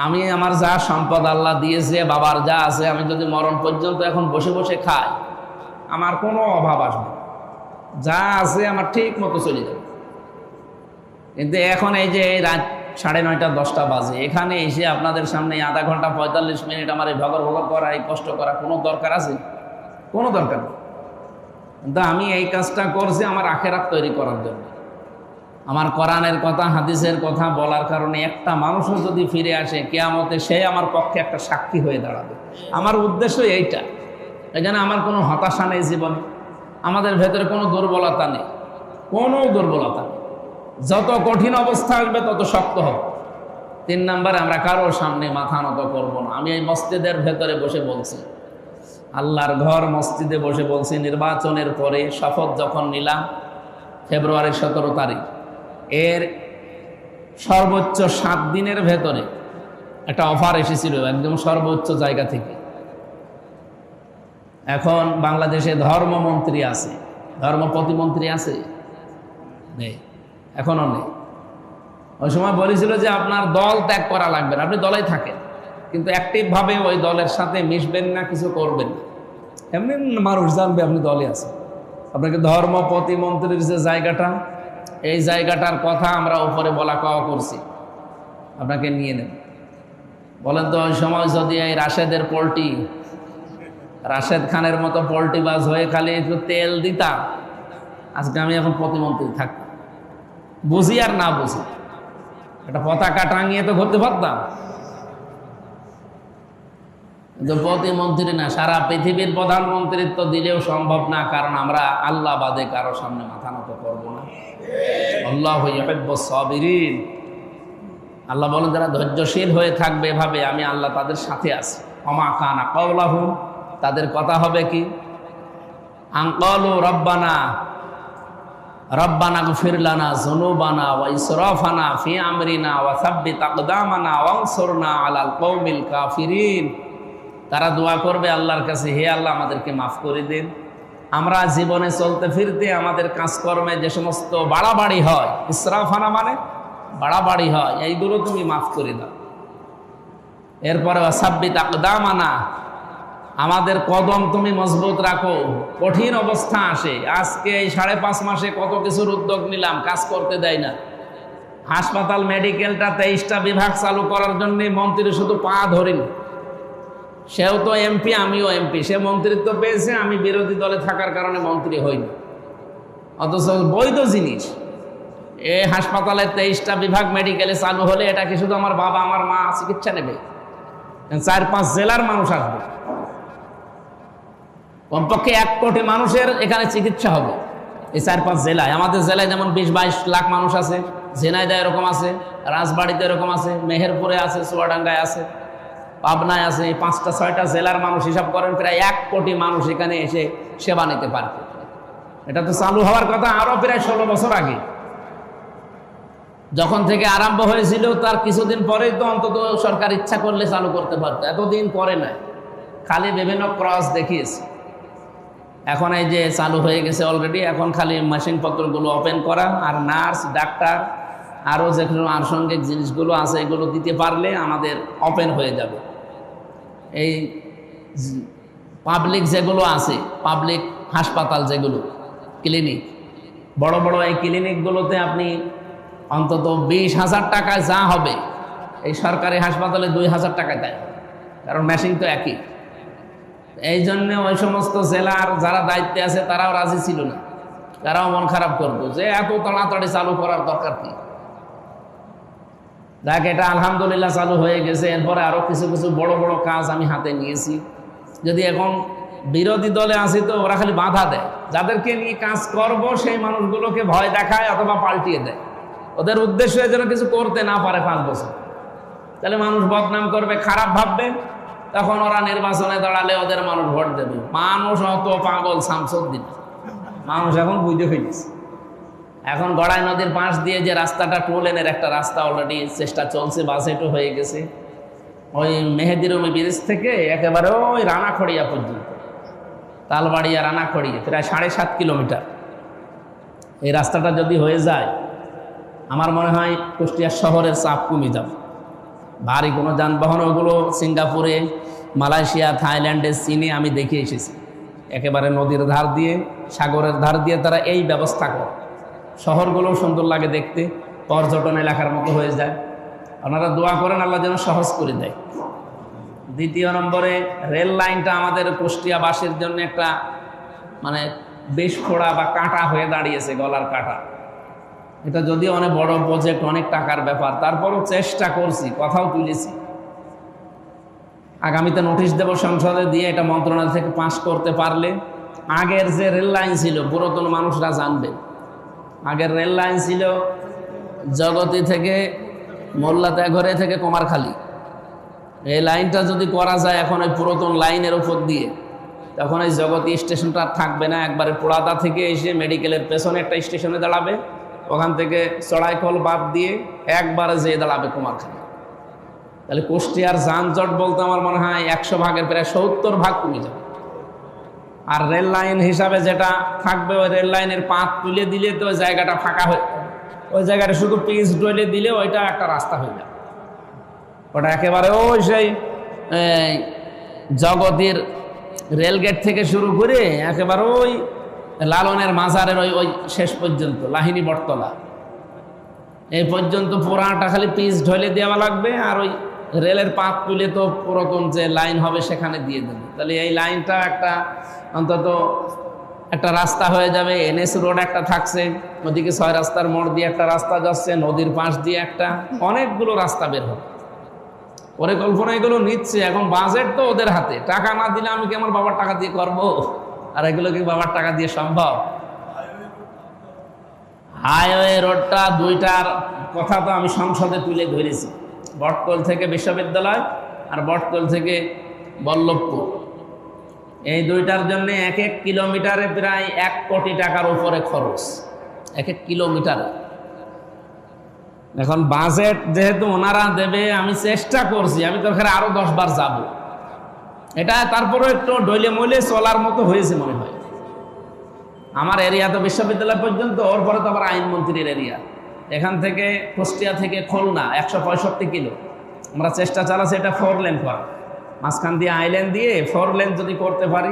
আমি আমার যা সম্পদ আল্লাহ দিয়েছে, বাবার যা আছে, আমি যদি মরণ পর্যন্ত এখন বসে বসে খাই, আমার কোনো অভাব আসবে, যা আছে আমার ঠিক মতো চলে যাবে। কিন্তু এখন এই যে রাত 9:30, 10টা বাজে, এখানে এসে আপনাদের সামনে আধা ঘন্টা 45 মিনিট আমার এই ভগর ভগর করা, এই কষ্ট করা কোনো দরকার আছে? কোনো দরকার নেই। কিন্তু আমি এই কাজটা করছি আমার আখিরাত তৈরি করার জন্য। আমার কোরআনের কথা, হাদিসের কথা বলার কারণে একটা মানুষও যদি ফিরে আসে কিয়ামতে, সে আমার পক্ষে একটা সাক্ষী হয়ে দাঁড়াবে। আমার উদ্দেশ্য এইটা। এই জন্য আমার কোনো হতাশা নেই জীবনে, আমাদের ভেতরে কোনো দুর্বলতা নেই, কোনো দুর্বলতা নেই। যত কঠিন অবস্থা আসবে তত শক্ত হবে। 3 নাম্বার, আমরা কারোর সামনে মাথা নত করবো না। আমি এই মসজিদের ভেতরে বসে বলছি, আল্লাহর ঘর মসজিদে বসে বলছি, নির্বাচনের পরে শপথ যখন নিলাম ফেব্রুয়ারির 17 তারিখ, এর সর্বোচ্চ 7 দিনের ভেতরে একটা অফার এসেছিল একদম সর্বোচ্চ জায়গা থেকে। এখন বাংলাদেশে ধর্মমন্ত্রী আছে, ধর্ম প্রতিমন্ত্রী আছে? নেই, এখনো নেই। ওই সময় বলেছিল যে আপনার দল ত্যাগ করা লাগবে না, আপনি দলেই থাকেন, কিন্তু অ্যাক্টিভভাবে ওই দলের সাথে মিশবেন না, কিছু করবেন না। এমনি মানুষ জানবে আপনি দলে আছেন। আপনাকে ধর্ম প্রতিমন্ত্রীর যে জায়গাটা, এই জায়গাটার কথা আমরা উপরে বলা কওয়া করছি, আপনাকে নিয়ে নেন। বলেন তো ওই সময় যদি এই রাশেদের পোল্ট্রি, রাশেদ খানের মতো পোল্ট্রিবাজ হয়ে খালি একটু তেল দিতাম, আজকে আমি এখন প্রতিমন্ত্রী থাকতাম। বুঝি আর না বুঝি একটা পতাকা টাঙিয়ে তো ঘুরতে পারতাম, কিন্তু প্রতিমন্ত্রী না, সারা পৃথিবীর প্রধানমন্ত্রিত্ব দিলেও সম্ভব না, কারণ আমরা আল্লাহ বাদে কারো সামনে মাথা নত করবো না। আল্লাহু ইউহিব্বুস সাবিরিন, আল্লাহ বলেন যারা ধৈর্যশীল হয়ে থাকবে এভাবে, আমি আল্লাহ তাদের সাথে আছি। ওমা কানা কাওলাহুম, তাদের কথা হবে কি? আনকালু রব্বানা রব্বানা গফির লানা যুনুবানা ওয়া ইসরাফানা ফি আমরিনা ওয়া সাব্বিত আকদামানা ওয়ানসুরনা আলাল কওমিল কাফিরিন। তারা দোয়া করবে আল্লাহর কাছে, হে আল্লাহ আমাদেরকে মাফ করে দিন, আমরা জীবনে চলতে ফিরতে আমাদের কাজকর্মে যে সমস্ত বাড়াবাড়ি হয়, ইসরাফানা মানে বাড়াবাড়ি হয়, এইগুলো তুমি মাফ করে দাও। এরপরে ওয়া সাব্বিত আকদামানা, আমাদের কদম তুমি মজবুত রাখো, কঠিন অবস্থা আসে। আজকে এই 5.5 মাসে কত কিছুর উদ্যোগ নিলাম, কাজ করতে দেয় না। হাসপাতাল মেডিকেলটা 23টা বিভাগ চালু করার জন্য মন্ত্রী শুধু পা ধরেনি। সেও তো এমপি, আমিও এমপি, সে মন্ত্রিত্ব পেয়েছে, আমি বিরোধী দলে থাকার কারণে মন্ত্রী হইনি। অথচ বৈধ জিনিস এই হাসপাতালে 23টা বিভাগ মেডিকেলে চালু হলে এটা কি শুধু আমার বাবা আমার মা চিকিৎসা নেবে? 4-5 জেলার মানুষ আসবে, কমপক্ষে 1 কোটি মানুষের এখানে চিকিৎসা হবে এই 4-5 জেলায়। আমাদের জেলায় যেমন 20-22 লাখ মানুষ আছে, ঝিনাইদহ এরকম আছে, রাজবাড়িতে এরকম আছে, মেহেরপুরে আছে, চুয়াডাঙ্গায় আছে, পাবনায় আছে। এই 5টা-6টা জেলার মানুষ হিসাব করেন, প্রায় 1 কোটি মানুষ এখানে এসে সেবা নিতে পারবে। এটা তো চালু হওয়ার কথা আরো প্রায় 16 বছর আগে। যখন থেকে আরম্ভ হয়েছিল তার কিছুদিন পরেই তো অন্তত সরকার ইচ্ছা করলে চালু করতে পারতো, এতদিন করে নাই, খালি বিভিন্ন ক্রস দেখিয়েছে। এখন এই যে চালু হয়ে গেছে অলরেডি, এখন খালি মেশিনপত্রগুলো ওপেন করা, আর নার্স, ডাক্তার, আরও যেগুলো আনুষঙ্গিক জিনিসগুলো আছে এগুলো দিতে পারলে আমাদের ওপেন হয়ে যাবে। এই পাবলিক যেগুলো আছে, পাবলিক হাসপাতাল যেগুলো, ক্লিনিক, বড় বড় এই ক্লিনিকগুলোতে আপনি অন্তত 20,000 টাকায় যা হবে এই সরকারি হাসপাতালে 2,000 টাকায় দেয়, কারণ মেশিন তো একই। এই জন্য ওই সমস্ত জেলার যারা দায়িত্বে আছে তারাও রাজি ছিল না, তারাও মন খারাপ করতো যে এত তাড়াতাড়ি চালু করার দরকার কি। দেখ, এটা আলহামদুলিল্লাহ চালু হয়ে গেছে। এরপরে আরো কিছু কিছু বড় বড় কাজ আমি হাতে নিয়েছি। যদি এখন বিরোধী দলে আসি তো ওরা খালি বাধা দেয়, যাদেরকে নিয়ে কাজ করব সেই মানুষগুলোকে ভয় দেখায় অথবা পাল্টিয়ে দেয়। ওদের উদ্দেশ্য যেন কিছু করতে না পারে 5 বছর, তাহলে মানুষ বদনাম করবে, খারাপ ভাববে, তখন ওরা নির্বাচনে দাঁড়ালে ওদের মানুষ ভোট দেবে। মানুষ অত পাগল শামসুদ্দিন, মানুষ এখন বুঝতে ফেলেছে। এখন গড়াই নদীর পাশ দিয়ে যে রাস্তাটা, টোলেনের একটা রাস্তা অলরেডি চেষ্টা চলছে, বাজেটও হয়ে গেছে, ওই মেহেদিরুমি ব্রিজ থেকে একেবারে ওই রানাখড়িয়া পর্যন্ত, তালবাড়িয়া রানাখড়িয়া, প্রায় 7.5 কিলোমিটার। এই রাস্তাটা যদি হয়ে যায় আমার মনে হয় কুষ্টিয়া শহরের চাপ কমে যাবে। ভারী কোনো যানবাহন, ওগুলো সিঙ্গাপুরে, মালয়েশিয়া, থাইল্যান্ডে, চীনে আমি দেখে এসেছি, একেবারে নদীর ধার দিয়ে, সাগরের ধার দিয়ে তারা এই ব্যবস্থা করে। শহরগুলোও সুন্দর লাগে দেখতে, পর্যটন এলাকার মতো হয়ে যায়। ওনারা দোয়া করেন আল্লাহ যেন সহজ করে দেয়। দ্বিতীয় নম্বরে রেল লাইনটা আমাদের কুষ্টিয়াবাসীর জন্য একটা মানে বেশ ফোড়া বা কাঁটা হয়ে দাঁড়িয়েছে, গলার কাঁটা। এটা যদিও অনেক বড় প্রজেক্ট, অনেক টাকার ব্যাপার, তারপরও চেষ্টা করছি, কথাও তুলেছি। আগামীতে নোটিশ দেব সংসদে, দিয়ে এটা মন্ত্রণালয় থেকে পাস করতে পারলে আগের যে রেল লাইন ছিল, পুরাতন মানুষরা জানবে, আগের রেল লাইন ছিল জগতি থেকে মোল্লাতেঘরে থেকে কুমারখালী। এই লাইনটা যদি করা যায় এখন ওই পুরাতন লাইনের উপর দিয়ে, তখন এই জগতি স্টেশনটা থাকবে না, একবারে পোড়াদা থেকে এসে মেডিকেলের পেছনে একটা স্টেশনে দাঁড়াবে, ওখান থেকে চড়াইকল বাদ দিয়ে একবারে যেয়ে দাঁড়াবে কুমারখালী। তাহলে কুষ্টিয়ার যানজট বলতে আমার মনে হয় 100 ভাগের প্রায় 70 ভাগ কমে যাবে। আর রেল লাইন হিসাবে যেটা থাকবে, ওই রেল লাইনের পাত তুলে দিলে তো ওই জায়গাটা ফাঁকা হয়ে, ওই জায়গাটা শুধু পিচ ডলে দিলে ওইটা একটা রাস্তা হয়ে যাবে। ওটা একেবারে ওই সেই জগতের রেলগেট থেকে শুরু করে একেবারে ওই লালনের মাজারের ওই শেষ পর্যন্ত, লাহিনী বটতলা এই পর্যন্ত পুরাটা খালি পিচ ঢলে দেওয়া লাগবে। আর ওই রেলের পাত তুলে তো পুরাতন যে লাইন হবে সেখানে দিয়ে দেবে। তাহলে এই লাইনটা একটা অন্তত একটা রাস্তা হয়ে যাবে। NS রোড একটা থাকছে, ওদিকে 6 রাস্তার মোড় দিয়ে একটা রাস্তা যাচ্ছে, নদীর পাশ দিয়ে একটা, অনেকগুলো রাস্তা বের হবে। পরিকল্পনা এগুলো নিচ্ছে, এখন বাজেট তো ওদের হাতে। টাকা না দিলে আমি কি আমার বাবার টাকা দিয়ে করব? আর এগুলো কি বাবার টাকা দিয়ে সম্ভব? হাইওয়ে রোডটা 2টার কথা তো আমি সংসদে তুলে ধরেছি, বটতল থেকে বিশ্ববিদ্যালয় আর বটতল থেকে বল্লভপুর। এই 2টার জন্য 1-1 কিলোমিটারে প্রায় 1 কোটি টাকার উপরে খরচ, 1-1 কিলোমিটারে। এখন বাজেট যেহেতু ওনারা দেবে, আমি চেষ্টা করছি, আমি তো এখানে আরো 10 বার যাব। এটা তারপরে একটু ডইলে মইলে চলার মতো হয়েছে মনে হয়। আমার এরিয়া তো বিশ্ববিদ্যালয় পর্যন্ত, ওর পরে তো আবার আইনমন্ত্রীর এরিয়া। এখান থেকে কুষ্টিয়া থেকে খুলনা 165 কিলো। আমরা চেষ্টা চালাচ্ছি এটা 4 লেন করা, মাঝখান দিয়ে আইল্যান্ড দিয়ে 4 লেন যদি করতে পারি,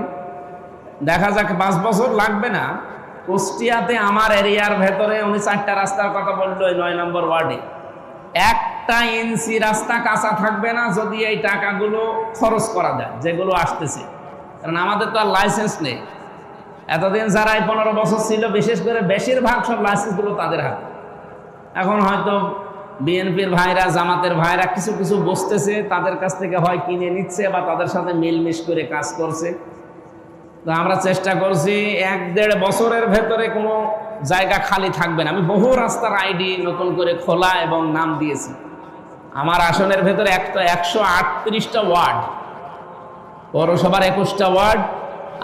দেখা যাক 5 বছর লাগবে না। কুষ্টিয়াতে আমার এরিয়ার ভেতরে উনি 4টা রাস্তার কথা বললো, 9 নম্বর ওয়ার্ডে 1 ইঞ্চি রাস্তা কাঁচা থাকবে না যদি এই টাকাগুলো খরচ করা যায়, যেগুলো আসতেছে। কারণ আমাদের তো আর লাইসেন্স নেই। এতদিন যারা 15 বছর ছিল, বিশেষ করে বেশিরভাগ সব লাইসেন্সগুলো তাদের হাতে। এখন হয়তো বিএনপির ভাইরা, জামাতের ভাইরা কিছু কিছু বসতেছে, তাদের কাছ থেকে হয় কিনে নিচ্ছে বা তাদের সাথে মিলমিশ করে কাজ করছে। তো আমরা চেষ্টা করছি 1-1.5 বছরের ভেতরে কোনো জায়গা খালি থাকবে না। আমি বহু রাস্তার আইডি নতুন করে খোলা এবং নাম দিয়েছি। আমার আসনের ভেতরে 138টা ওয়ার্ড, পৌরসভার 21টা ওয়ার্ড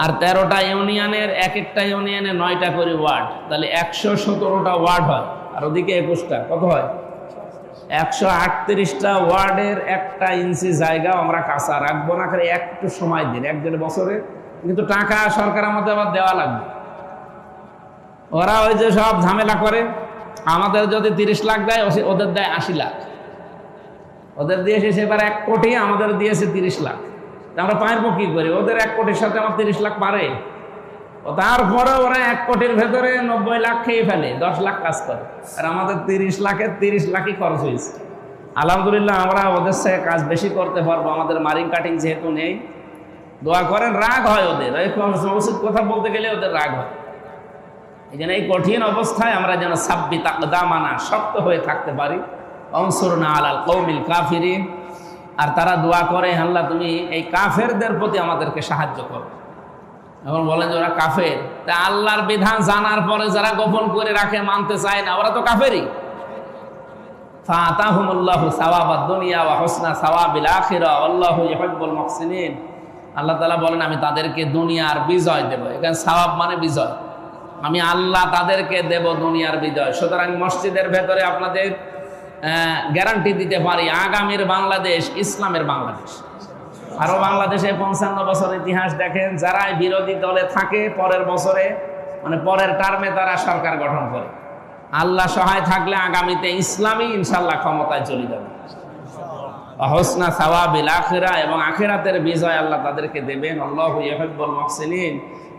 আর 13টা ইউনিয়নের, এক একটা ইউনিয়নে 9টা করে ওয়ার্ড, তাহলে 117টা ওয়ার্ড হয়। আর ওদিকে 21টা, কত হয়? 138টা ওয়ার্ডের 1 ইঞ্চি জায়গা আমরা কাঁচা রাখবো না, করে একটু সময় দিন, 1-1.5 বছরে। কিন্তু টাকা সরকারের মধ্যে আবার দেওয়া লাগবে। ওরা ওই যে সব ঝামেলা করে, আমাদের যদি 30 লাখ দেয়, ওদের দেয় 80 লাখ। ওদের দিয়েছে সেবার 1 কোটি, আমাদের দিয়েছে 30 লাখ। আমরা পারবো কি করে? ওদের 1 কোটির সাথে আমার 30 লাখ পারে? তারপরে ওরা 1 কোটির ভেতরে 90 লাখ খেয়ে ফেলে, 10 লাখ কাজ করে। আর আমাদের 30 লাখের 30 লাখই খরচ হয়েছে। আলহামদুলিল্লাহ আমরা ওদের সাথে কাজ বেশি করতে পারবো, আমাদের মারিং কাটিং যেহেতু নেই। দোয়া করেন, রাগ হয় ওদের, উচিত কথা বলতে গেলে ওদের রাগ হয়। এই জন্য এই কঠিন অবস্থায় আমরা যেন সাব্বিত আকদামানা, শক্ত হয়ে থাকতে পারি। অনসুরনা আলাল কওমিল কাফিরিন। আর তারা দোয়া করে, আল্লাহ তুমি এই কাফেরদের প্রতি আমাদেরকে সাহায্য করো। এখন বলেন যে ওরা কাফের, তা আল্লাহর বিধান জানার পরে যারা গোপন করে রাখে, মানতে চায় না, ওরা তো কাফেরই। ফাআতাহুমুল্লাহু সাওয়াবাদ দুনিয়া ওয়া হুসনা সাওয়াবিল আখিরা আল্লাহু ইউহিব্বুল মুহসিনিন। আল্লাহ তাআলা বলেন আমি তাদেরকে দুনিয়ার বিজয় দেব। এখানে সাওয়াব মানে বিজয়, আমি আল্লাহ তাদেরকে দেব দুনিয়ার বিজয়। সুতরাং মসজিদের ভেতরে আপনাদের গ্যারান্টি দিতে পারি, আগামীর বাংলাদেশ ইসলামের বাংলাদেশ। আরো বাংলাদেশে 55 বছর ইতিহাস দেখেন, যারাই বিরোধী দলে থাকে পরের বছরে, মানে পরের টার্মে তারা সরকার গঠন করে। আল্লাহ সহায় থাকলে আগামীতে ইসলামী ইনশাল্লাহ ক্ষমতায় চলে যাবে। হুসনা সাওয়াবিল আখিরা, এবং আখিরাতের বিজয় আল্লাহ তাদেরকে দেবেন। আল্লাহু ইউহিব্বুল মুহসিনিন।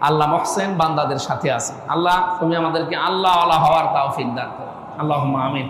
আল্লাহ মুহসিন বান্দাদের সাথে আছেন। আল্লাহ তুমি আমাদেরকে আল্লাহ ওয়ালা হওয়ার তৌফিক দান করো। আল্লাহুম্মা আমিন।